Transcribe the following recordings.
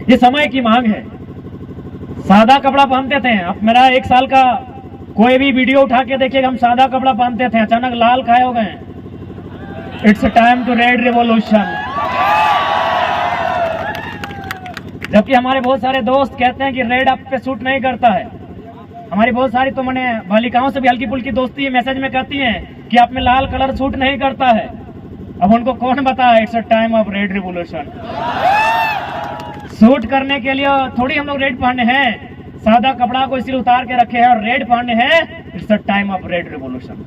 ये समय की मांग है। सादा कपड़ा पहनते थे, अब मेरा 1 साल का कोई भी वीडियो उठा के देखिएगा, हम सादा कपड़ा पहनते थे, अचानक लाल खाए हो गए। It's time to red revolution. जबकि हमारे बहुत सारे दोस्त कहते हैं कि रेड आप पे सूट नहीं करता है। हमारी बहुत सारी तो मैंने बालिकाओं से भी हल्की फुल्की दोस्ती मैसेज में कहती हैं कि आप में लाल कलर सूट नहीं करता है। अब उनको कौन बताया, it's a time of red revolution. Suit करने के लिए थोड़ी हम लोग रेड पहने हैं, सादा कपड़ा को इसलिए उतार के रखे हैं और रेड पहने हैं। It's a time of red revolution.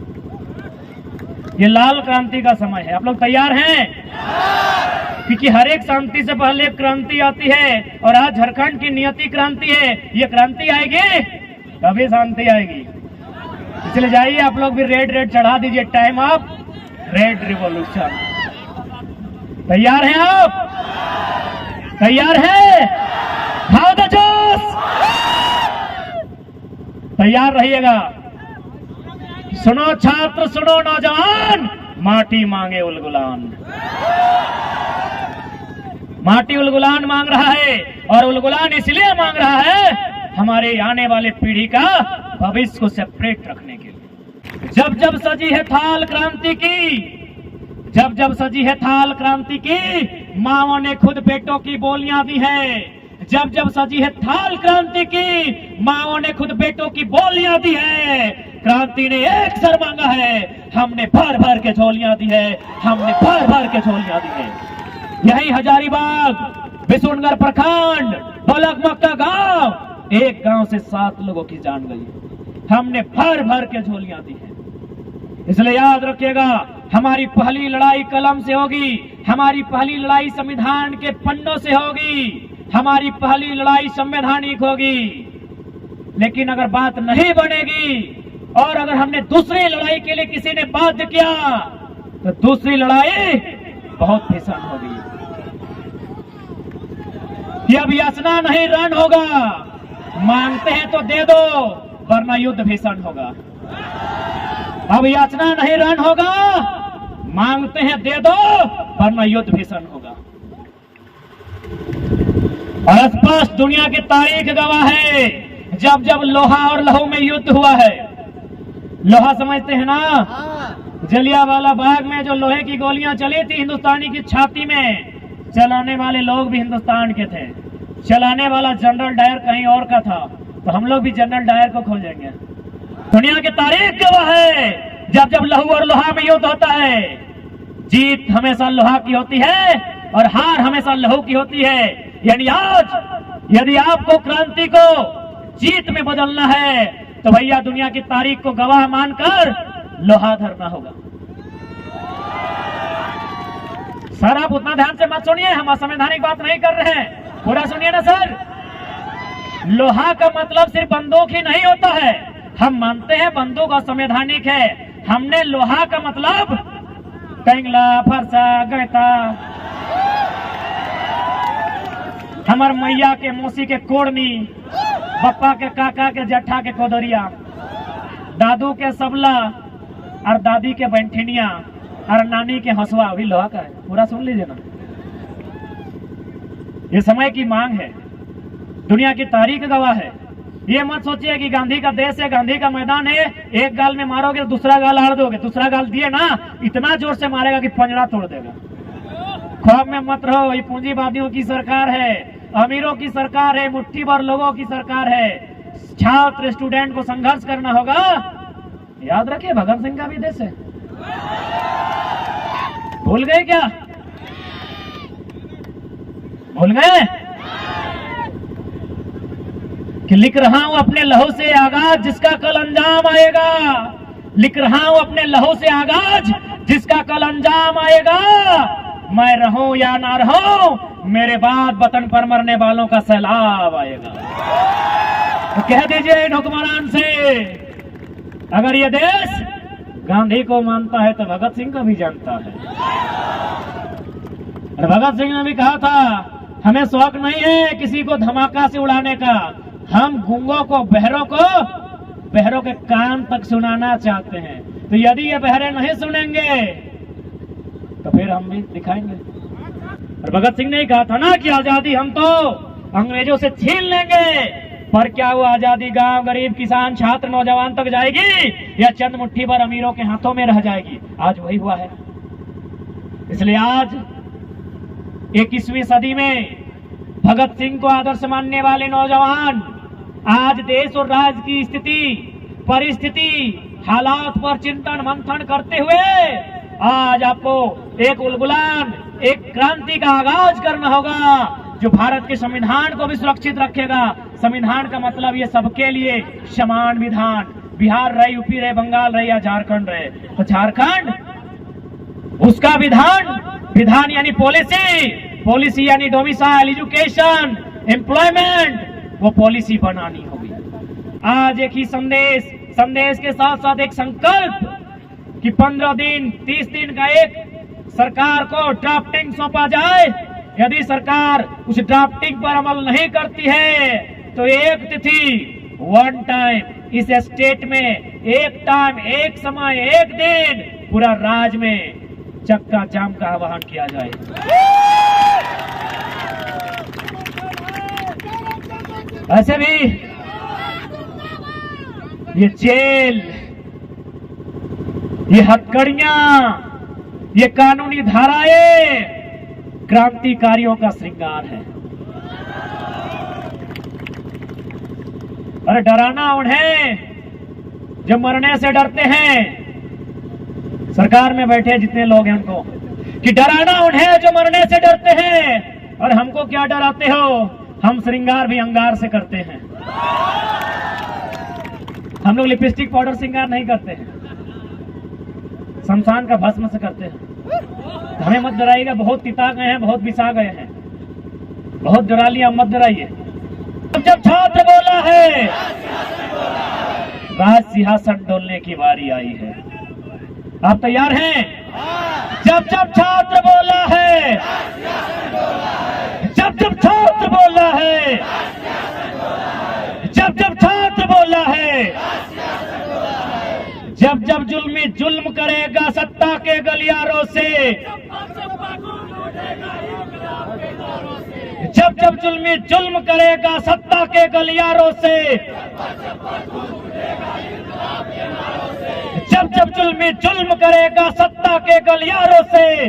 ये लाल क्रांति का समय है। आप लोग तैयार हैं? क्योंकि हर एक शांति से पहले एक क्रांति आती है, और आज झारखंड की नियति क्रांति है। ये क्रांति आएगी तभी शांति आएगी। इसलिए जाइए आप लोग भी रेड रेड चढ़ा दीजिए, टाइम ऑफ रेड रिवॉल्यूशन। तैयार हैं आप? तैयार है? खाओ द जोश, तैयार रहिएगा। सुनो छात्र, सुनो नौजवान, माटी मांगे उलगुलान। माटी उलगुलान मांग रहा है, और उलगुलान इसलिए मांग रहा है हमारे आने वाले पीढ़ी का भविष्य को सेपरेट रखने के लिए। जब जब सजी है थाल क्रांति की, जब जब सजी है थाल क्रांति की, माओ ने खुद बेटों की बोलियां दी है। जब जब सजी है थाल क्रांति की, माओ ने खुद बेटों की बोलियां दी है। क्रांति ने एक सर मांगा है, हमने भर भर के झोलियां दी है, हमने भर भर के झोलियां दी है। यही हजारीबाग, बिशुनगढ़ प्रखंड, बलकमक्का गांव, एक गांव से 7 लोगों की जान गई। हमने भर भर के झोलियां दी है। इसलिए याद रखिएगा, हमारी पहली लड़ाई कलम से होगी, हमारी पहली लड़ाई संविधान के पन्नों से होगी, हमारी पहली लड़ाई संवैधानिक होगी। लेकिन अगर बात नहीं बनेगी और अगर हमने दूसरी लड़ाई के लिए किसी ने बाध्य किया, तो दूसरी लड़ाई बहुत भीषण होगी। ये अब याचना नहीं, रण होगा। मांगते हैं तो दे दो, वरना युद्ध भीषण होगा। अब याचना नहीं, रण होगा। मांगते हैं दे दो, वरना युद्ध भीषण होगा। और स्पष्ट दुनिया की तारीख गवाह है, जब जब लोहा और लहू में युद्ध हुआ है। लोहा समझते हैं ना? जलियांवाला बाग में जो लोहे की गोलियां चली थी हिंदुस्तानी की छाती में, चलाने वाले लोग भी हिंदुस्तान के थे। चलाने वाला जनरल डायर कहीं और का था, तो हम लोग भी जनरल डायर को खोजेंगे। दुनिया की तारीख गवाह है, जब जब लहू और लोहा में युद्ध होता है, जीत हमेशा लोहा की होती है और हार हमेशा लहू की होती है। यानी आज यदि आपको क्रांति को जीत में बदलना है, तो भैया दुनिया की तारीख को गवाह मानकर लोहा धरना होगा। सर आप उतना ध्यान से मत सुनिए, हम असंवैधानिक बात नहीं कर रहे हैं, पूरा सुनिए ना सर। लोहा का मतलब सिर्फ बंदूक ही नहीं होता है। हम मानते हैं बंदूक असंवैधानिक है। हमने लोहा का मतलब टेंगला, फरसा, गैता, हमार मैया के मौसी के कोड़नी, बप्पा के काका के जट्ठा के कोदरिया, दादू के सबला और दादी के बैंठिनिया और नानी के हंसुआ भी लोहा का है। पूरा सुन लीजिए ना। ये समय की मांग है, दुनिया की तारीख गवाह है। ये मत सोचिए कि गांधी का देश है, गांधी का मैदान है, एक गाल में मारोगे तो दूसरा गाल हार दोगे। दूसरा गाल दिए ना, इतना जोर से मारेगा कि पंजरा तोड़ देगा। ख्वाब में मत रहो, ये पूंजीवादियों की सरकार है, अमीरों की सरकार है, मुट्ठी भर लोगों की सरकार है। छात्र स्टूडेंट को संघर्ष करना होगा। याद रखिए भगत सिंह का भी देश है। भूल गए क्या? भूल गए कि लिख रहा हूं अपने लहू से आगाज, जिसका कल अंजाम आएगा। लिख रहा हूं अपने लहू से आगाज, जिसका कल अंजाम आएगा। मैं रहूं या ना रहूं, मेरे बाद वतन पर मरने वालों का सैलाब आएगा। तो कह दीजिए इन हुक्मरान से, अगर ये देश गांधी को मानता है तो भगत सिंह को भी जानता है। और भगत सिंह ने भी कहा था, हमें शौक नहीं है किसी को धमाका से उड़ाने का, हम गूंगों को, बहरों के कान तक सुनाना चाहते हैं। तो यदि ये बहरे नहीं सुनेंगे तो फिर हम भी दिखाएंगे। और भगत सिंह ने कहा था ना कि आजादी हम तो अंग्रेजों से छीन लेंगे, पर क्या वो आजादी गांव गरीब किसान छात्र नौजवान तक जाएगी या चंद मुट्ठी भर अमीरों के हाथों में रह जाएगी? आज वही हुआ है। इसलिए आज 21वीं सदी में भगत सिंह को आदर्श मानने वाले नौजवान आज देश और राज्य की स्थिति, परिस्थिति, हालात पर चिंतन मंथन करते हुए आज आपको एक उलगुलान, एक क्रांति का आगाज करना होगा जो भारत के संविधान को भी सुरक्षित रखेगा। संविधान का मतलब ये सबके लिए समान विधान, बिहार रहे, यूपी रहे, बंगाल रहे या झारखंड रहे, तो झारखंड उसका विधान यानी पॉलिसी यानी डोमिसाइल, एजुकेशन, एम्प्लॉयमेंट, वो पॉलिसी बनानी होगी। आज एक ही संदेश के साथ साथ एक संकल्प कि 15 दिन 30 दिन का एक सरकार को ड्राफ्टिंग सौंपा जाए। यदि सरकार उस ड्राफ्टिंग पर अमल नहीं करती है तो एक तिथि, वन टाइम, इस स्टेट में एक टाइम, एक समय, एक दिन पूरा राज्य में चक्का जाम का आह्वान किया जाए। ऐसे भी ये जेल, ये हथकड़ियां, ये कानूनी धाराएं क्रांतिकारियों का श्रृंगार है। अरे डराना उन्हें जो मरने से डरते हैं, सरकार में बैठे जितने लोग हैं उनको, कि डराना उन्हें जो मरने से डरते हैं। और हमको क्या डराते हो? हम श्रृंगार भी अंगार से करते हैं। हम लोग लिपस्टिक पाउडर श्रृंगार नहीं करते हैं, शमशान का भस्म से करते हैं। हमें मत डराइएगा, बहुत पिता गए हैं, बहुत बिसा गए हैं, बहुत डरा लिया, मत डराइए। जब छात्र बोला है राज सिंहासन डोलने की बारी आई है। आप तैयार हैं? जब छात्र बोला है, जब छात्र बोला है, जब छात्र बोला है, जब जुल्मी जुल्म करेगा सत्ता के गलियारों से, जब जुल्मी जुल्म करेगा सत्ता के गलियारों से, जब जुल्मी जुल्म करेगा सत्ता के गलियारों से।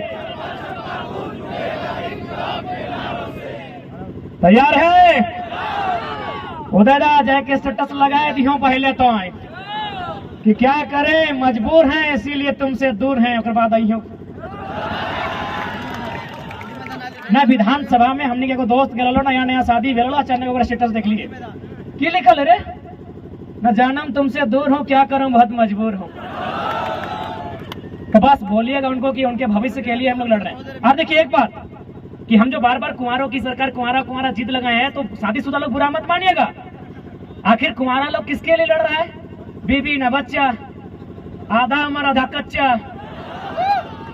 तैयार है? उदयदा जय के स्टेटस लगाए दियो पहले तो आए कि क्या करें, मजबूर हैं इसीलिए तुमसे दूर हैं। उसके बाद आइयो ना विधानसभा में हमने के दोस्त गलो ना नया शादी भेलो, अचानक ओकरा स्टेटस देख लिए की लिखल रे, न जानम तुमसे दूर हूँ, क्या करूं बहुत मजबूर हूँ। तो बस बोलिएगा उनको कि उनके भविष्य के लिए हम लोग लड़ रहे हैं। और देखिए एक बात कि हम जो बार बार कुंवारों की सरकार कुंवारा जिद लगाए हैं, तो शादीशुदा लोग बुरा मत मानिएगा। आखिर कुंवारा लोग किसके लिए लड़ रहा है? बीबी न बच्चा, आधा उम्र आधा कच्चा,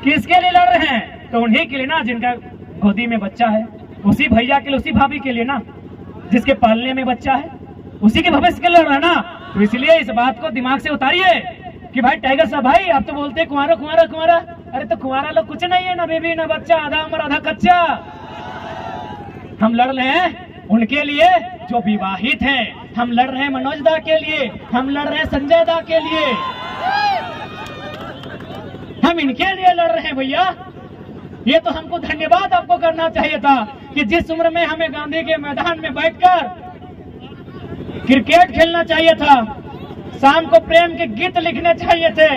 किसके लिए लड़ रहे हैं? तो उन्हीं के लिए ना जिनका गोदी में बच्चा है, उसी भैया के लिए, उसी भाभी के लिए ना जिसके पालने में बच्चा है, उसी के भविष्य के लिए लड़ रहा है ना। तो इसलिए इस बात को दिमाग से उतारिए कि भाई टाइगर साहब भाई आप तो बोलते हैं कुंवारा कुंवारा कुंवारा, अरे तो कुंवारा लोग कुछ नहीं है, ना बेबी ना बच्चा, आधा उम्र आधा कच्चा। हम लड़ रहे हैं उनके लिए जो विवाहित हैं, हम लड़ रहे हैं मनोज दा के लिए, हम लड़ रहे हैं संजय दा के लिए, हम इनके लिए लड़ रहे हैं भैया। ये तो हमको धन्यवाद आपको करना चाहिए था कि जिस उम्र में हमें गांधी के मैदान में बैठकर क्रिकेट खेलना चाहिए था, शाम को प्रेम के गीत लिखने चाहिए थे,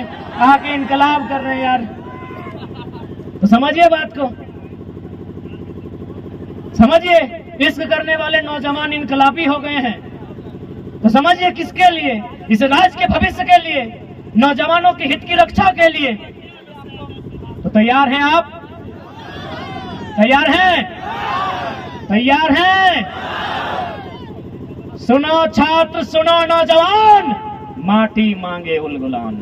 आके इनकलाब कर रहे हैं यार। तो समझिए बात को, समझिए इश्क करने वाले नौजवान इनकलाबी हो गए हैं। तो समझिए किसके लिए? इस राज्य के भविष्य के लिए, नौजवानों के हित की रक्षा के लिए। तो तैयार हैं आप? तैयार हैं? तैयार हैं? सुनो छात्र, सुनो नौजवान, माटी मांगे उलगुलान,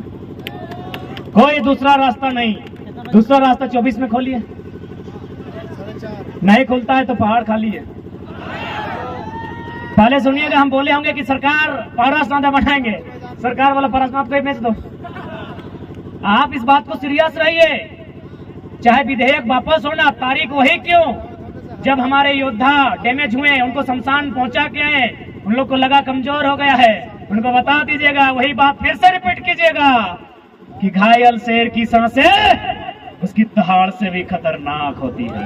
कोई दूसरा रास्ता नहीं। दूसरा रास्ता 24 में खोलिए, नहीं खुलता है तो पहाड़ खाली है। पहले सुनिएगा, हम बोले होंगे कि सरकार पारसनाथ बनाएंगे, सरकार वाला पारसनाथ को भेज दो। आप इस बात को सीरियस रहिए, चाहे विधेयक वापस होना, तारीख वही क्यों, जब हमारे योद्धा डैमेज हुए, उनको शमशान पहुंचा के आए, उन लोग को लगा कमजोर हो गया है, उनको बता दीजिएगा, वही बात फिर से रिपीट कीजिएगा कि घायल शेर की सांसें उसकी दहाड़ से भी खतरनाक होती है।